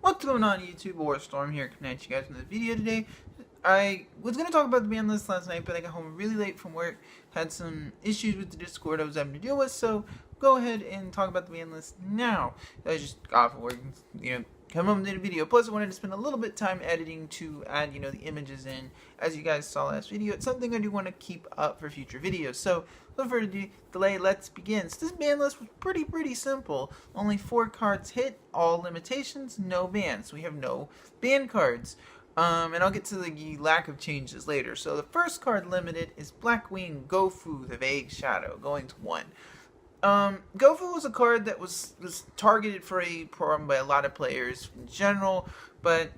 What's going on YouTube? Or Storm here coming at you guys in this video today. I was going to talk about the ban list last night, but I got home really late from work, had some issues with the Discord I was having to deal with, so go ahead and talk about the ban list now. I just got off of work, come home and did a video. Plus I wanted to spend a little bit of time editing to add, the images in. As you guys saw last video, it's something I do want to keep up for future videos. So, without further delay, let's begin. So this ban list was pretty simple. Only 4 cards hit, all limitations, no bans. So we have no ban cards. And I'll get to the lack of changes later. So the first card limited is Blackwing Gofu, the Vague Shadow, going to 1. Gofu was a card that was targeted for a problem by a lot of players in general, but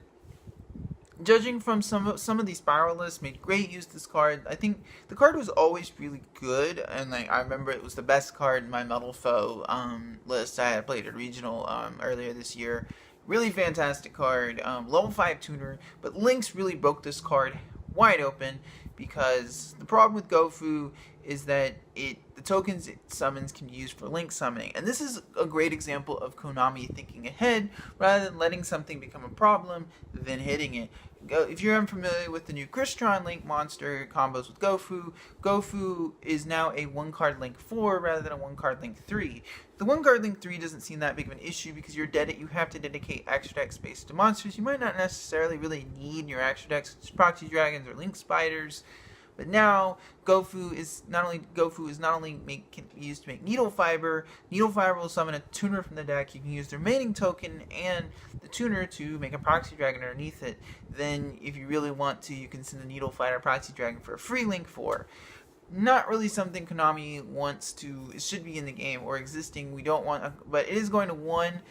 judging from some of these spiral lists, made great use of this card. I think the card was always really good, and I remember it was the best card in my Metal Foe list. I had played at Regional earlier this year. Really fantastic card, level 5 tuner, but Lynx really broke this card wide open because the problem with Gofu is that the tokens it summons can be used for Link summoning. And this is a great example of Konami thinking ahead rather than letting something become a problem then hitting it. If you're unfamiliar with the new Crystron Link monster combos with Gofu, Gofu is now a 1-card Link 4 rather than a 1-card Link 3. The 1-card Link 3 doesn't seem that big of an issue because you have to dedicate extra deck space to monsters. You might not necessarily really need your extra decks, Proxy Dragons or Link Spiders. But now, Gofu is not only used to make Needle Fiber. Needle Fiber will summon a tuner from the deck. You can use the remaining token and the tuner to make a Proxy Dragon underneath it. Then, if you really want to, you can send the Needle Fighter Proxy Dragon for a free Link 4. Not really something Konami wants to. It should be in the game or existing. We don't want, but it is going to 1.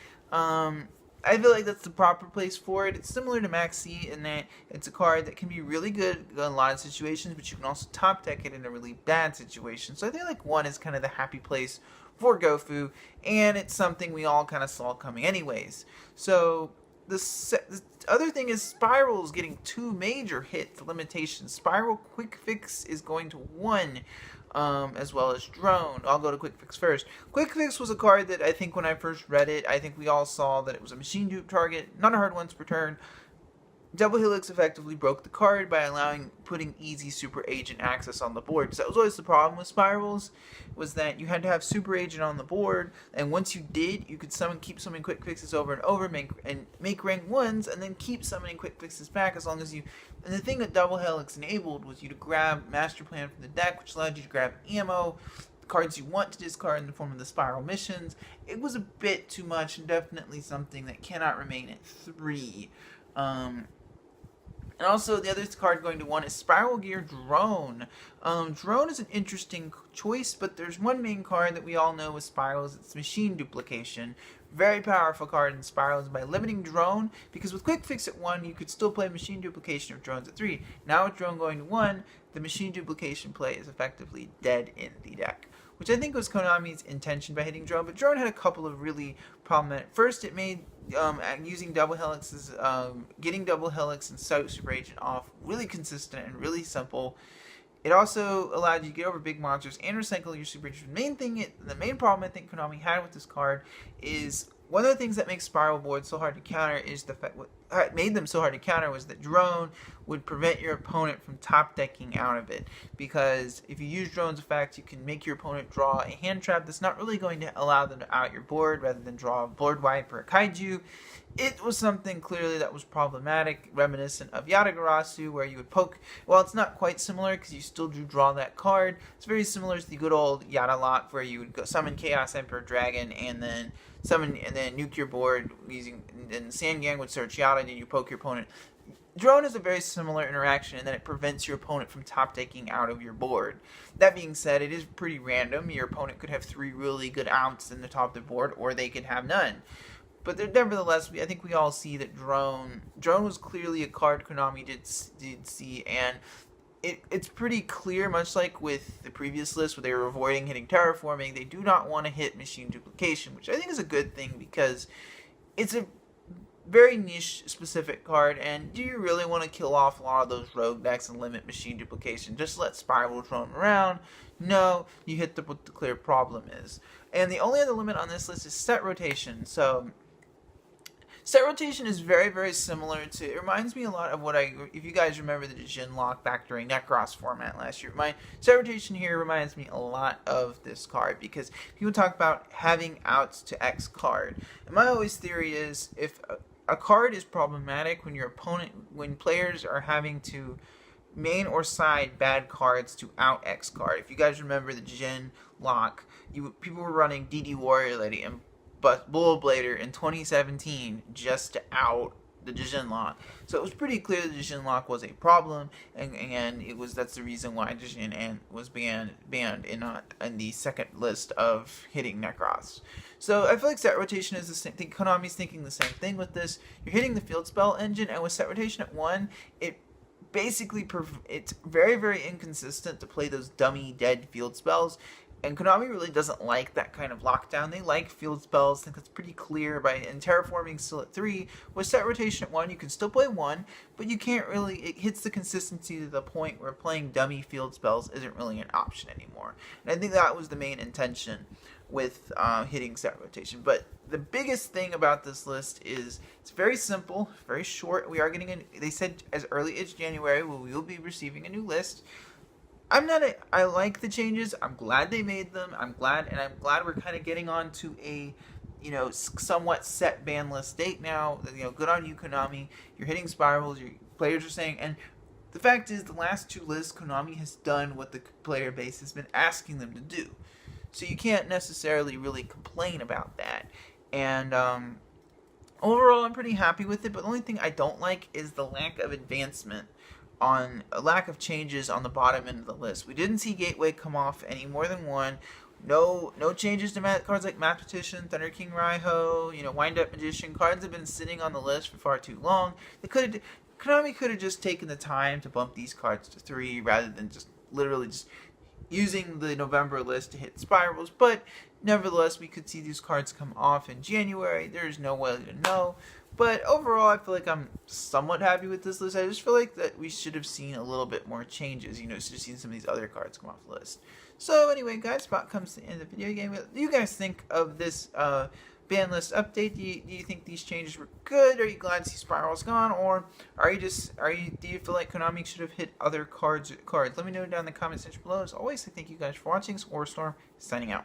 I feel like that's the proper place for it. It's similar to Maxi in that it's a card that can be really good in a lot of situations, but you can also top deck it in a really bad situation. So I feel like 1 is kind of the happy place for Gofu, and it's something we all kind of saw coming anyways. So the other thing is Spiral's getting 2 major hit limitations. Spiral Quick Fix is going to 1. As well as Drone. I'll go to Quick Fix first. Quick Fix was a card that I think when I first read it, I think we all saw that it was a machine dupe target, not a hard once per turn. Double Helix effectively broke the card by putting easy Super Agent access on the board. Because that was always the problem with Spirals, was that you had to have Super Agent on the board, and once you did, you could keep summoning Quick Fixes over and over, make rank 1s, and then keep summoning Quick Fixes back as long as you... And the thing that Double Helix enabled was you to grab Master Plan from the deck, which allowed you to grab ammo, cards you want to discard in the form of the Spiral missions. It was a bit too much, and definitely something that cannot remain at 3. And also, the other card going to 1 is Spiral Gear Drone. Drone is an interesting choice, but there's one main card that we all know with Spirals. It's Machine Duplication. Very powerful card in Spirals by limiting Drone, because with Quick Fix at 1, you could still play Machine Duplication of Drones at 3. Now with Drone going to 1, the Machine Duplication play is effectively dead in the deck, which I think was Konami's intention by hitting Drone, but Drone had a couple of really problematic... First, it made using Double Helix's, getting Double Helix and Super Agent off really consistent and really simple. It also allowed you to get over big monsters and recycle your Super Agent. The main problem I think Konami had with this card is one of the things that makes Spiral boards so hard to counter is the fact what made them so hard to counter was that Drone would prevent your opponent from top decking out of it, because if you use Drone's effect, you can make your opponent draw a hand trap that's not really going to allow them to out your board rather than draw a board wipe for a kaiju. It was something clearly that was problematic, reminiscent of Yatagarasu, where you would poke. Well, it's not quite similar because you still do draw that card. It's very similar to the good old Yata lock, where you would go summon Chaos Emperor Dragon and then nuke your board and Sangang would search Yata and you poke your opponent. Drone is a very similar interaction in that it prevents your opponent from top decking out of your board. That being said, it is pretty random. Your opponent could have 3 really good outs in the top of the board, or they could have none. But nevertheless, I think we all see that Drone was clearly a card Konami did see, and it's pretty clear, much like with the previous list where they were avoiding hitting Terraforming, they do not want to hit Machine Duplication, which I think is a good thing because it's a very niche specific card, and do you really want to kill off a lot of those rogue decks and limit Machine Duplication? Just let Spiral roam around? No, you hit what the clear problem is. And the only other limit on this list is set rotation. So Set rotation is very, very similar to. It reminds me a lot of what if you guys remember the Jin lock back during Necros format last year. My set rotation here reminds me a lot of this card because people talk about having outs to X card. And my always theory is if a card is problematic when players are having to main or side bad cards to out X card. If you guys remember the Jin lock, people were running DD Warrior Lady and Bullet Blader in 2017 just to out the Jin lock. So it was pretty clear that the Jin lock was a problem, and that's the reason why Jin was banned in the second list of hitting Necros. So I feel like set rotation is the same thing. Konami's thinking the same thing with this. You're hitting the field spell engine, and with set rotation at 1, it basically it's very, very inconsistent to play those dummy dead field spells. And Konami really doesn't like that kind of lockdown. They like field spells. I think that's pretty clear. And terraforming still at 3. With set rotation at 1, you can still play 1, but you can't really. It hits the consistency to the point where playing dummy field spells isn't really an option anymore. And I think that was the main intention with hitting set rotation. But the biggest thing about this list is it's very simple, very short. We are getting they said as early as January we will be receiving a new list. I like the changes. I'm glad they made them. I'm glad we're kind of getting on to a, somewhat set ban list date now. Good on you, Konami. You're hitting spirals. Your players are saying, and the fact is, the last 2 lists, Konami has done what the player base has been asking them to do. So you can't necessarily really complain about that. And overall, I'm pretty happy with it. But the only thing I don't like is the lack of advancement. On a lack of changes on the bottom end of the list. We didn't see Gateway come off any more than 1. No changes to cards like Mathematician, Thunder King Raiho, Wind Up Magician. Cards have been sitting on the list for far too long. Konami could have just taken the time to bump these cards to 3 rather than just literally just using the November list to hit spirals. But nevertheless, we could see these cards come off in January. There's no way to know. But overall, I feel like I'm somewhat happy with this list. I just feel like that we should have seen a little bit more changes. Should have seen some of these other cards come off the list. So anyway, guys, about comes to the end of the video game. What do you guys think of this ban list update? Do you think these changes were good? Are you glad to see spirals gone, or do you feel like Konami should have hit other cards? Let me know down in the comment section below. As always, I thank you guys for watching. Storm signing out.